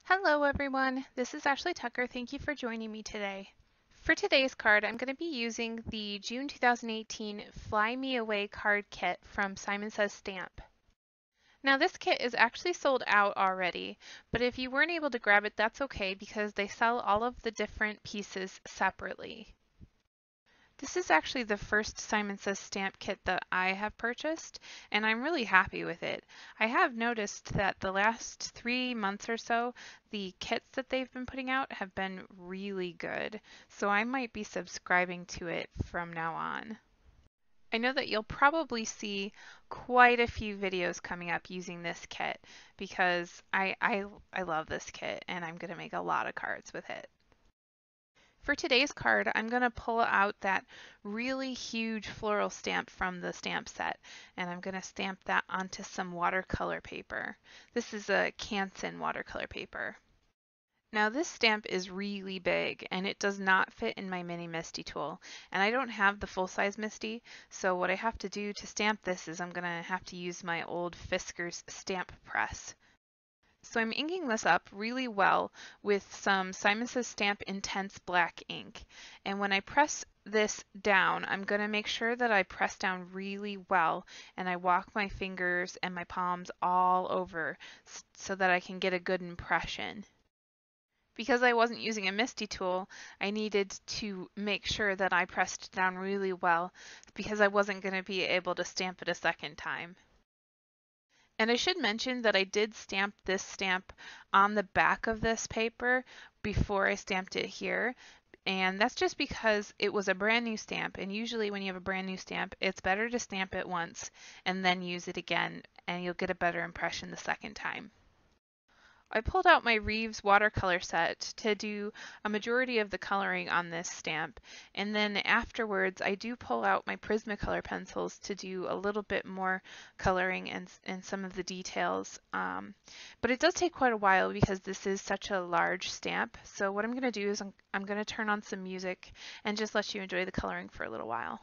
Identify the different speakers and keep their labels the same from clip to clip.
Speaker 1: Hello everyone, this is Ashley Tucker. Thank you for joining me today. For today's card, I'm going to be using the June 2018 Fly Me Away card kit from Simon Says Stamp. Now this kit is actually sold out already, but if you weren't able to grab it, that's okay because they sell all of the different pieces separately. This is actually the first Simon Says Stamp kit that I have purchased, and I'm really happy with it. I have noticed that the last 3 months or so, the kits that they've been putting out have been really good, so I might be subscribing to it from now on. I know that you'll probably see quite a few videos coming up using this kit because I love this kit and I'm going to make a lot of cards with it. For today's card, I'm going to pull out that really huge floral stamp from the stamp set, and I'm going to stamp that onto some watercolor paper. This is a Canson watercolor paper. Now this stamp is really big and it does not fit in my mini MISTI tool, and I don't have the full-size MISTI, so what I have to do to stamp this is I'm going to have to use my old Fiskars stamp press. So I'm inking this up really well with some Simon Says Stamp Intense Black ink. And when I press this down, I'm going to make sure that I press down really well and I walk my fingers and my palms all over so that I can get a good impression. Because I wasn't using a MISTI tool, I needed to make sure that I pressed down really well because I wasn't going to be able to stamp it a second time. And I should mention that I did stamp this stamp on the back of this paper before I stamped it here. And that's just because it was a brand new stamp. And usually when you have a brand new stamp, it's better to stamp it once and then use it again, and you'll get a better impression the second time. I pulled out my Reeves watercolor set to do a majority of the coloring on this stamp, and then afterwards I do pull out my Prismacolor pencils to do a little bit more coloring and some of the details. But it does take quite a while because this is such a large stamp. So what I'm going to do is I'm going to turn on some music and just let you enjoy the coloring for a little while.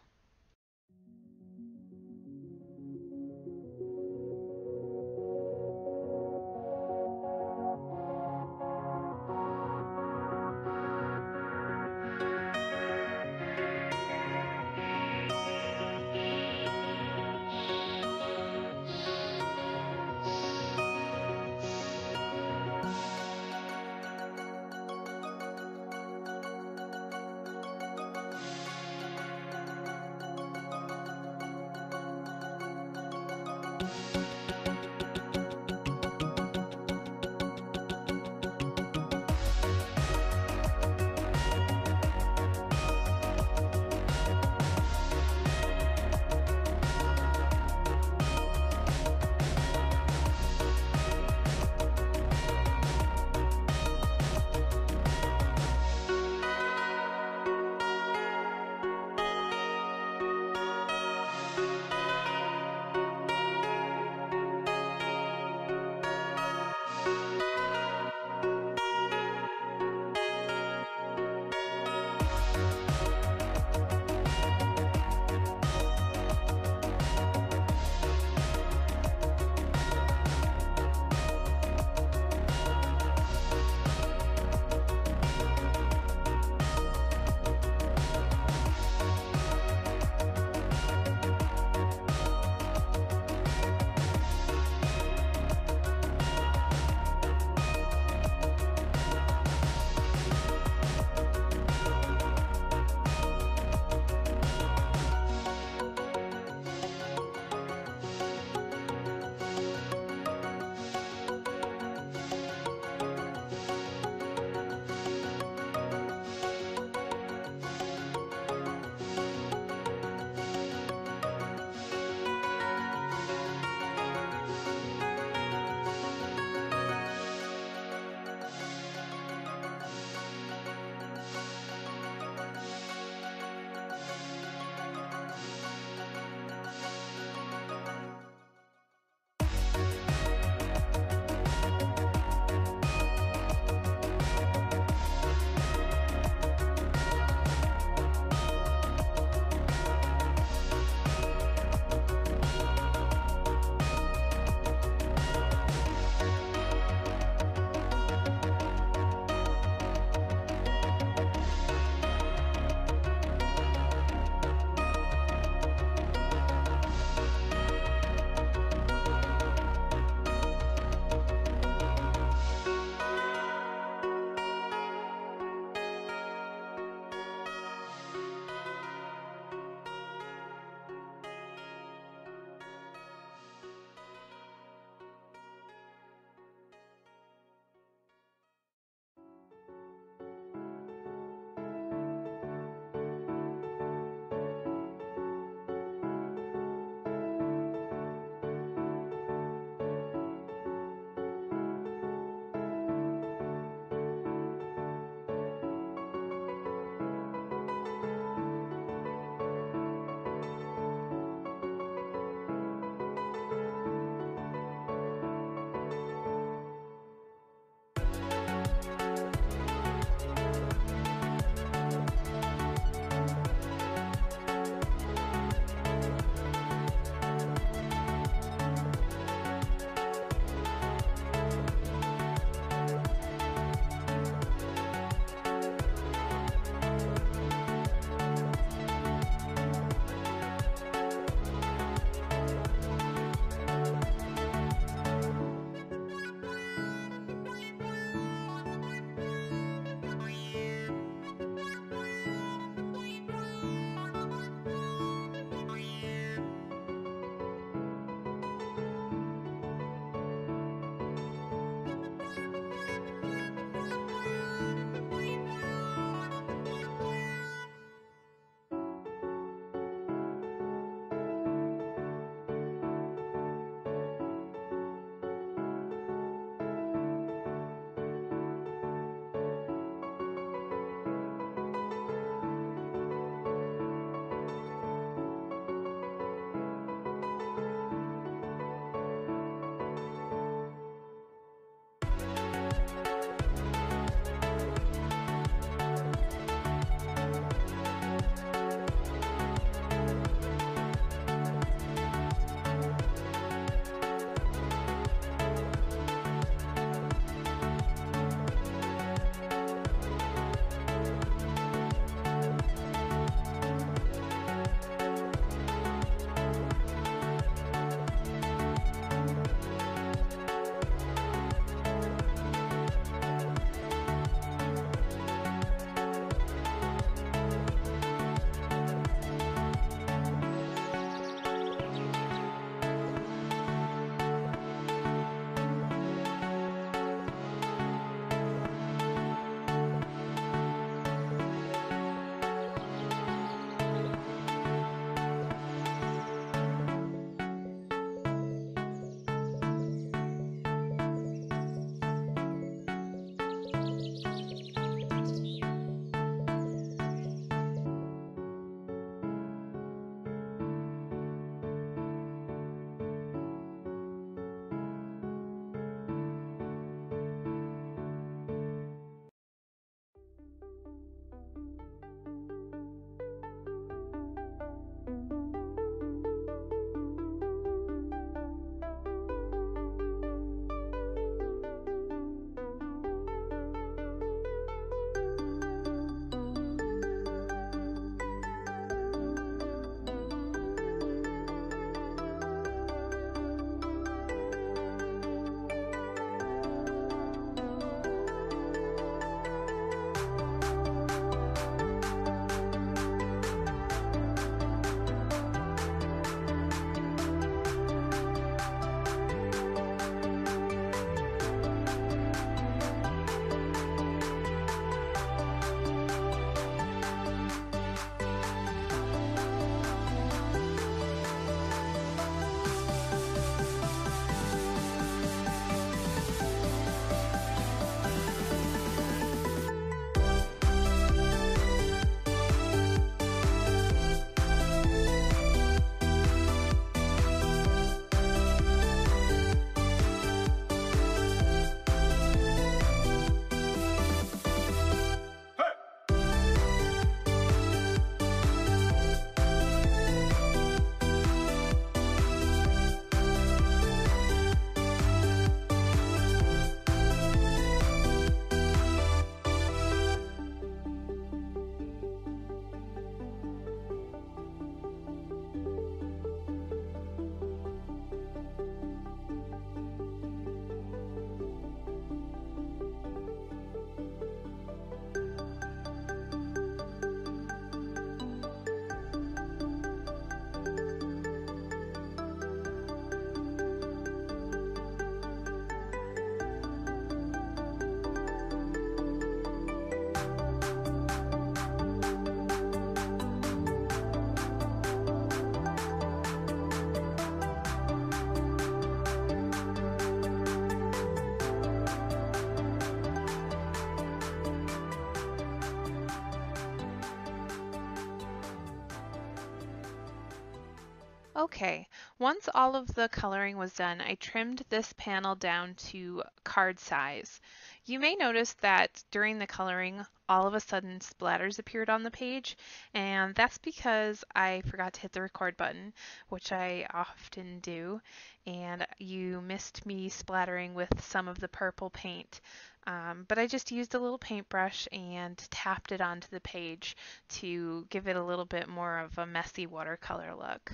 Speaker 1: Okay, once all of the coloring was done, I trimmed this panel down to card size. You may notice that during the coloring, all of a sudden splatters appeared on the page, and that's because I forgot to hit the record button, which I often do, and you missed me splattering with some of the purple paint. But I just used a little paintbrush and tapped it onto the page to give it a little bit more of a messy watercolor look.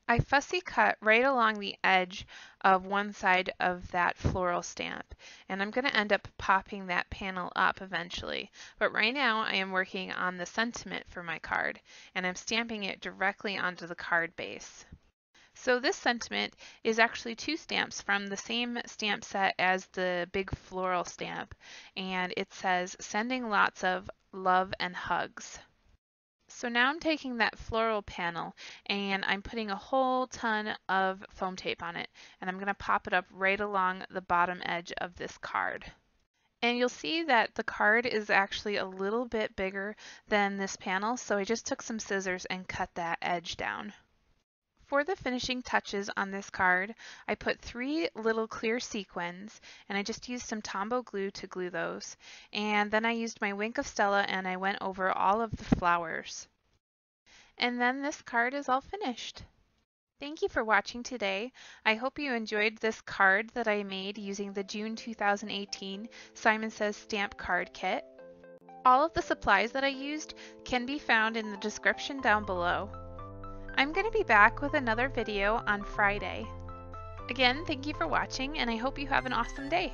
Speaker 1: I fussy cut right along the edge of one side of that floral stamp, and I'm going to end up popping that panel up eventually. But right now I am working on the sentiment for my card, and I'm stamping it directly onto the card base. So this sentiment is actually two stamps from the same stamp set as the big floral stamp, and it says, "Sending lots of love and hugs." So now I'm taking that floral panel and I'm putting a whole ton of foam tape on it, and I'm going to pop it up right along the bottom edge of this card. And you'll see that the card is actually a little bit bigger than this panel, so I just took some scissors and cut that edge down. For the finishing touches on this card, I put 3 little clear sequins, and I just used some Tombow glue to glue those. And then I used my Wink of Stella and I went over all of the flowers. And then this card is all finished. Thank you for watching today. I hope you enjoyed this card that I made using the June 2018 Simon Says Stamp Card Kit. All of the supplies that I used can be found in the description down below. I'm going to be back with another video on Friday. Again, thank you for watching, and I hope you have an awesome day.